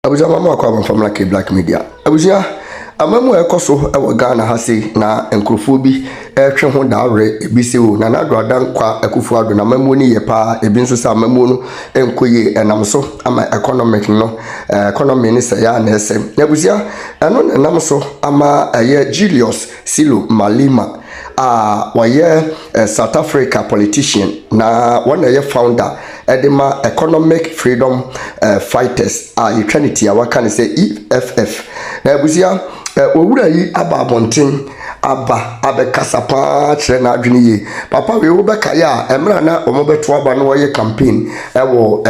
abuja mama kwa famla ke black media abuja amamu ekoso ewo Ghana hase na enkrofo bi twe ho daare ebise o na nado adan kwa akufu ado na mamu ni ye pa ebi nso sa mamu no enkoye enam so ama economic no economy ni se ya na ese abuja eno enam so ama Julius Silo Malema waye South Africa politician na one ye founder edema economic freedom fighters eternity awaka ne say EFF na abusia owura yi aba abonten abekasa pa kire na adwene yi papa we wo beka ya emra na omobeto aba no ye campaign ewo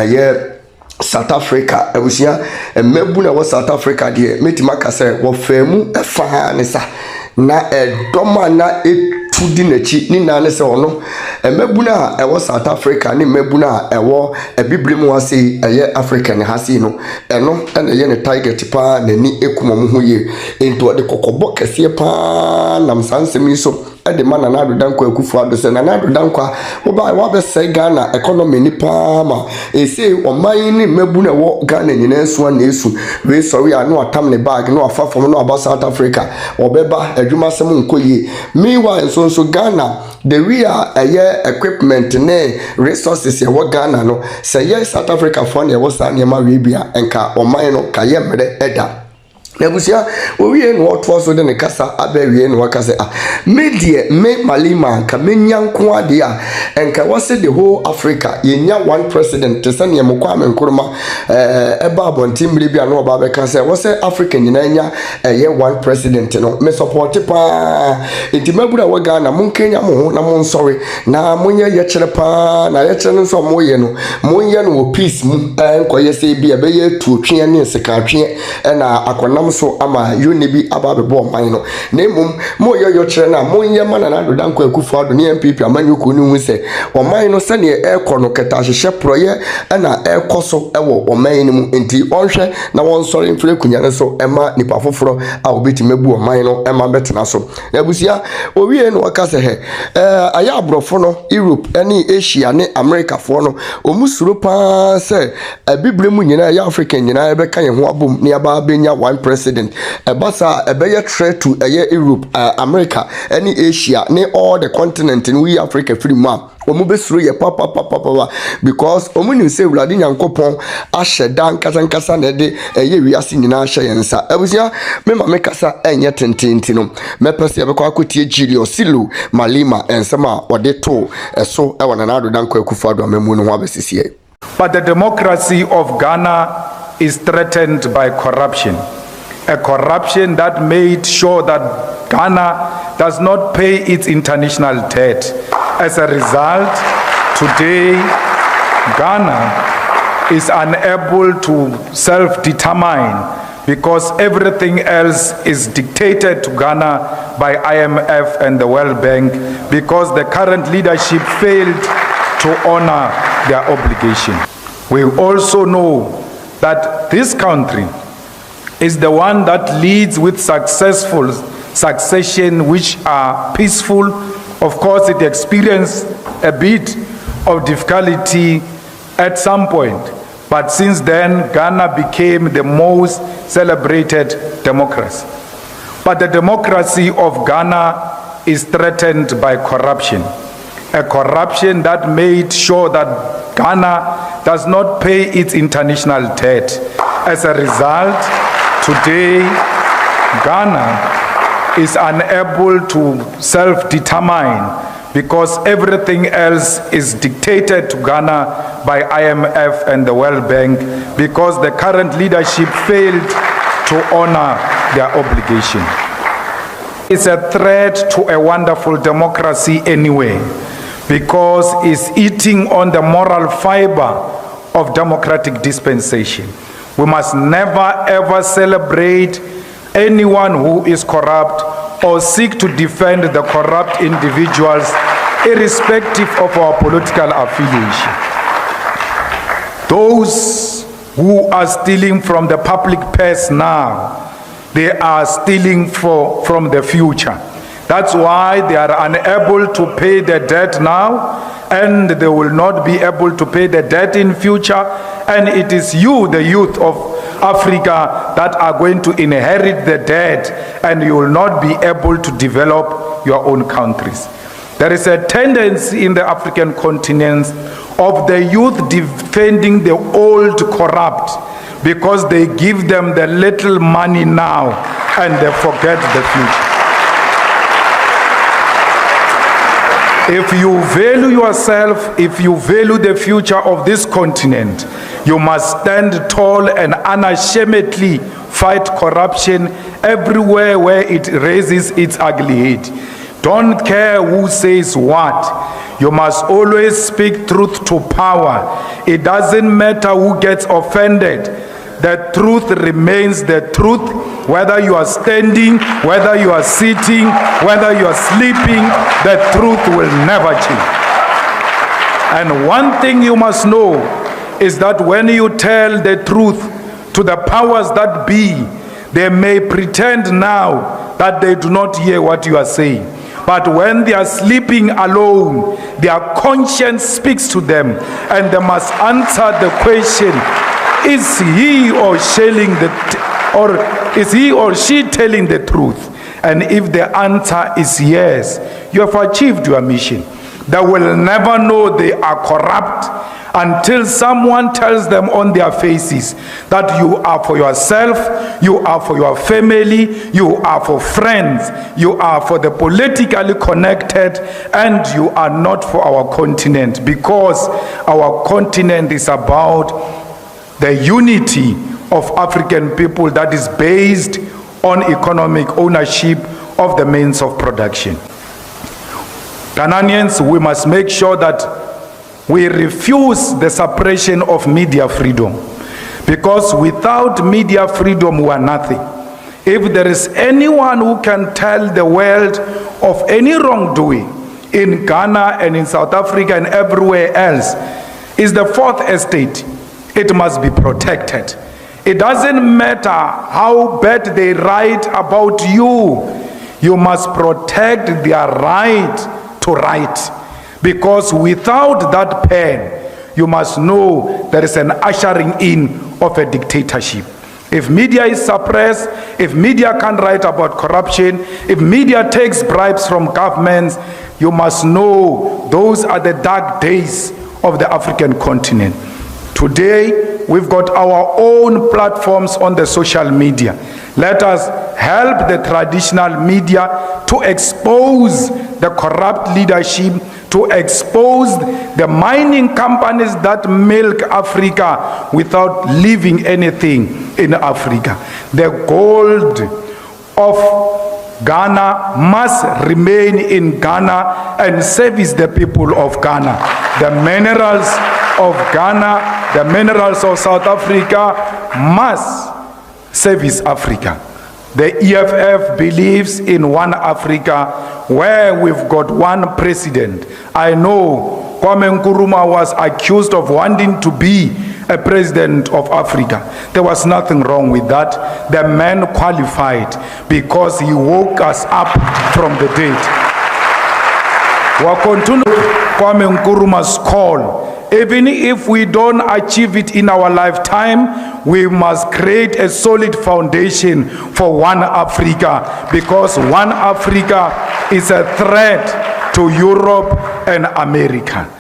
South Africa abusia mebu na wo South Africa de metima ka say wo famu efa ne sa na doma na tudi nachi ni na ne se ono mebuna ewo South Africa ni mebuna ewo ebibremu hase African hase no eno ene ye ne target pa na ni ekumamu ho ye ento de kokobo kese pa na msansemi so ede mana na adodan kwa akufu ado se na adodan kwa wo ba se Ghana economy ni pa ma ese oman ni mebuna wo Ghana nyina so na esu we sorry anu atam ne bag no afafom no aba South Africa obeba adwuma sem nkoye meanwhile so Ghana the real equipment ne resources ya wo Ghana no say South Africa for ne wo sa ne ma we bia enka oman no ka ye mre eda nebusia owie no oto so de ne kasa abawie no wakase media me Malema ka menyanko ade enka wose the whole Africa yenya one president te sane yemkwa amenkuruma eba abontim bia no oba be kase wose Africa nyina nya one president no me support pa intimabura wa Ghana munkenya mo ho na mon sorry na monye ye kire pa na ye kire no so moye no monye no peace mu enko ye se bia be ye tuotwe ne sekatwe na akona so ama unibi ababebo man no nemum mo yoyo kire na monye mana na dodan kwa akufu ado ne MPP amanyuku ni hu se oman no sane ekono keta hyehe proye na ekoso ewo oman ni mu enti onhwe na won sori mfre kunya ne so ema nipa foforo a obeti mebu oman no ema betena so na busia owie no wakase he aya abrofo no Europe ani Asia ne America fo no omusuro pa se biblemu nyina ya African nyina ebe kan ye ho abom ne aba benya one president basa ebeye threat to Europe America any Asia ne all the continent in we Africa free map omu besuro ye papa because omu ni se wulade nyankopon ahye dan kasa na de wiase nyina ahye yensa abusia mema mekasa enye tententi no mepese ebekwa akotie Julius Silo Malema ensema wode to eso e wana na adodan kwa akufu ado amemu no ho abesisie. But the democracy of Ghana is threatened by corruption. A corruption that made sure that Ghana does not pay its international debt. As a result, today, Ghana is unable to self-determine because everything else is dictated to Ghana by IMF and the World Bank because the current leadership failed to honor their obligation. We also know that this country is the one that leads with successful succession which are peaceful. Of course, it experienced a bit of difficulty at some point, but since then, Ghana became the most celebrated democracy. But the democracy of Ghana is threatened by corruption. A corruption that made sure that Ghana does not pay its international debt. As a result, today, Ghana is unable to self-determine because everything else is dictated to Ghana by IMF and the World Bank because the current leadership failed to honor their obligation. It's a threat to a wonderful democracy anyway because it's eating on the moral fiber of democratic dispensation. We must never ever celebrate anyone who is corrupt or seek to defend the corrupt individuals irrespective of our political affiliation. Those who are stealing from the public purse now, they are stealing from the future. That's why they are unable to pay the debt now, and they will not be able to pay the debt in future. And it is you, the youth of Africa that are going to inherit the debt, and you will not be able to develop your own countries. There is a tendency in the African continent of the youth defending the old corrupt because they give them the little money now and they forget the future. If you value yourself, if you value the future of this continent, you must stand tall and unashamedly fight corruption everywhere where it raises its ugly head. Don't care who says what. You must always speak truth to power. It doesn't matter who gets offended. The truth remains the truth, whether you are standing, whether you are sitting, whether you are sleeping, the truth will never change. And one thing you must know is that when you tell the truth to the powers that be, they may pretend now that they do not hear what you are saying. But when they are sleeping alone, their conscience speaks to them, and they must answer the question, is he or she telling the truth? And if the answer is yes, you have achieved your mission. They will never know they are corrupt until someone tells them on their faces that you are for yourself, you are for your family, you are for friends, you are for the politically connected, and you are not for our continent, because our continent is about the unity of African people that is based on economic ownership of the means of production. Ghanaians, we must make sure that we refuse the suppression of media freedom, because without media freedom we are nothing. If there is anyone who can tell the world of any wrongdoing in Ghana and in South Africa and everywhere else, is the fourth estate. It must be protected. It doesn't matter how bad they write about you, you must protect their right to write. Because without that pen, you must know there is an ushering in of a dictatorship. If media is suppressed, if media can't write about corruption, if media takes bribes from governments, you must know those are the dark days of the African continent. Today, we've got our own platforms on the social media. Let us help the traditional media to expose the corrupt leadership, to expose the mining companies that milk Africa without leaving anything in Africa. The gold of Ghana must remain in Ghana and service the people of Ghana. The minerals of Ghana, the minerals of South Africa must service Africa. The EFF believes in one Africa where we've got one president. I know Kwame Nkrumah was accused of wanting to be a president of Africa. There was nothing wrong with that. The man qualified because he woke us up from the dead. We'll continue Kwame Nkrumah's call. Even if we don't achieve it in our lifetime, we must create a solid foundation for one Africa, because one Africa is a threat to Europe and America.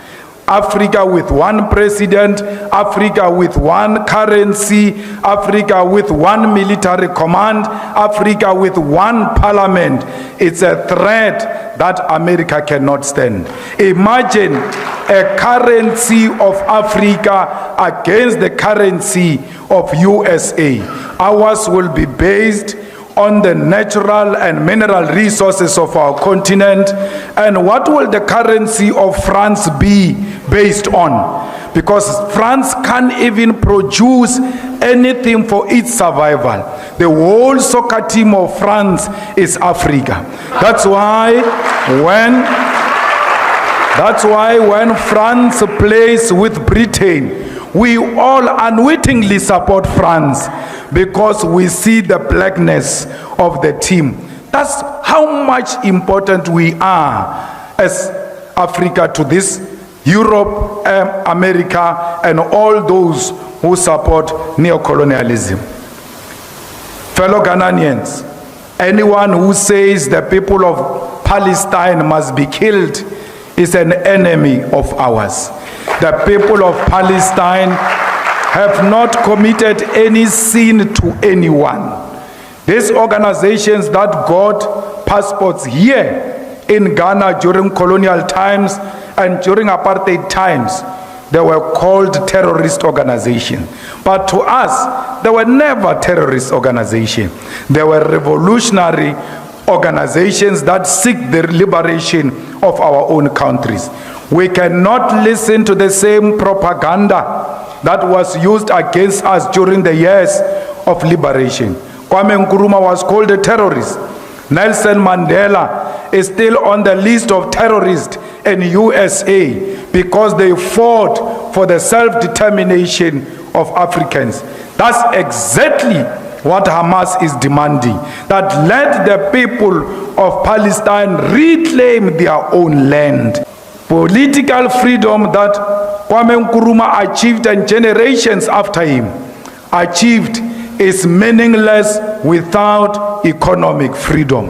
Africa with one president, Africa with one currency, Africa with one military command, Africa with one parliament. It's a threat that America cannot stand. Imagine a currency of Africa against the currency of USA. Ours will be based on the natural and mineral resources of our continent. And what will the currency of France be based on? Because France can't even produce anything for its survival. The whole soccer team of France is Africa. That's why when France plays with Britain, we all unwittingly support France, because we see the blackness of the team. That's how much important we are as Africa to this Europe, America, and all those who support neocolonialism. Fellow Ghanaians, anyone who says the people of Palestine must be killed is an enemy of ours. The people of Palestine have not committed any sin to anyone. These organizations that got passports here in Ghana during colonial times and during apartheid times, they were called terrorist organizations. But to us, they were never terrorist organizations. They were revolutionary organizations that seek the liberation of our own countries. We cannot listen to the same propaganda that was used against us during the years of liberation. Kwame Nkrumah was called a terrorist. Nelson Mandela is still on the list of terrorists in USA because they fought for the self-determination of Africans. That's exactly what Hamas is demanding, that let the people of Palestine reclaim their own land. Political freedom that Kwame Nkrumah achieved and generations after him achieved is meaningless without economic freedom.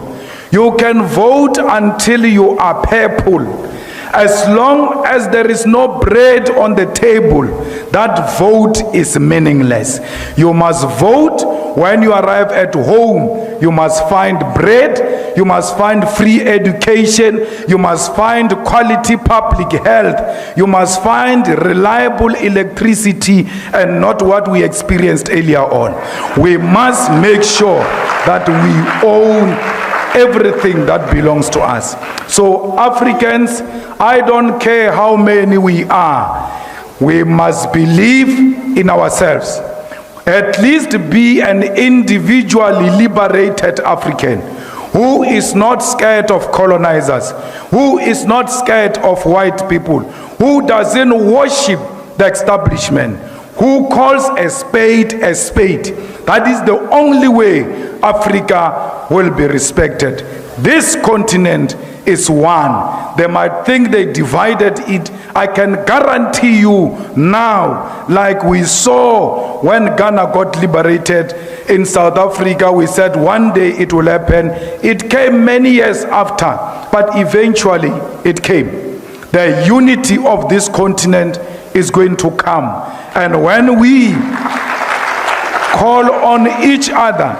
You can vote until you are purple. As long as there is no bread on the table, that vote is meaningless. You must vote when you arrive at home. You must find bread, you must find free education, you must find quality public health, you must find reliable electricity, and not what we experienced earlier on. We must make sure that we own everything that belongs to us. So Africans, I don't care how many we are, we must believe in ourselves. At least be an individually liberated African who is not scared of colonizers, who is not scared of white people, who doesn't worship the establishment, who calls a spade a spade. That is the only way Africa will be respected. This continent is one. They might think they divided it. I can guarantee you now, like we saw when Ghana got liberated in South Africa, we said one day it will happen. It came many years after, but eventually it came. The unity of this continent is going to come. And when we call on each other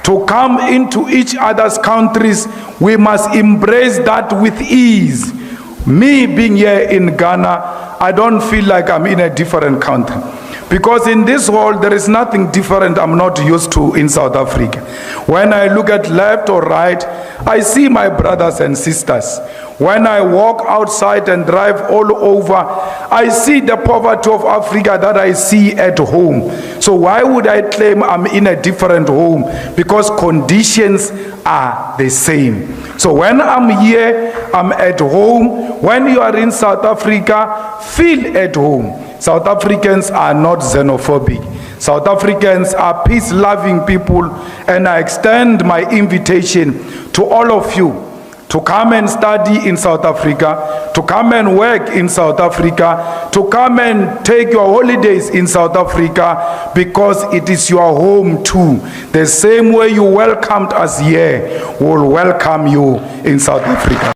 to come into each other's countries, we must embrace that with ease. Me being here in Ghana, I don't feel like I'm in a different country. Because in this world, there is nothing different I'm not used to in South Africa. When I look at left or right, I see my brothers and sisters. When I walk outside and drive all over, I see the poverty of Africa that I see at home. So why would I claim I'm in a different home? Because conditions are the same. So when I'm here, I'm at home. When you are in South Africa, feel at home. South Africans are not xenophobic. South Africans are peace-loving people, and I extend my invitation to all of you to come and study in South Africa, to come and work in South Africa, to come and take your holidays in South Africa, because it is your home too. The same way you welcomed us here, we'll welcome you in South Africa.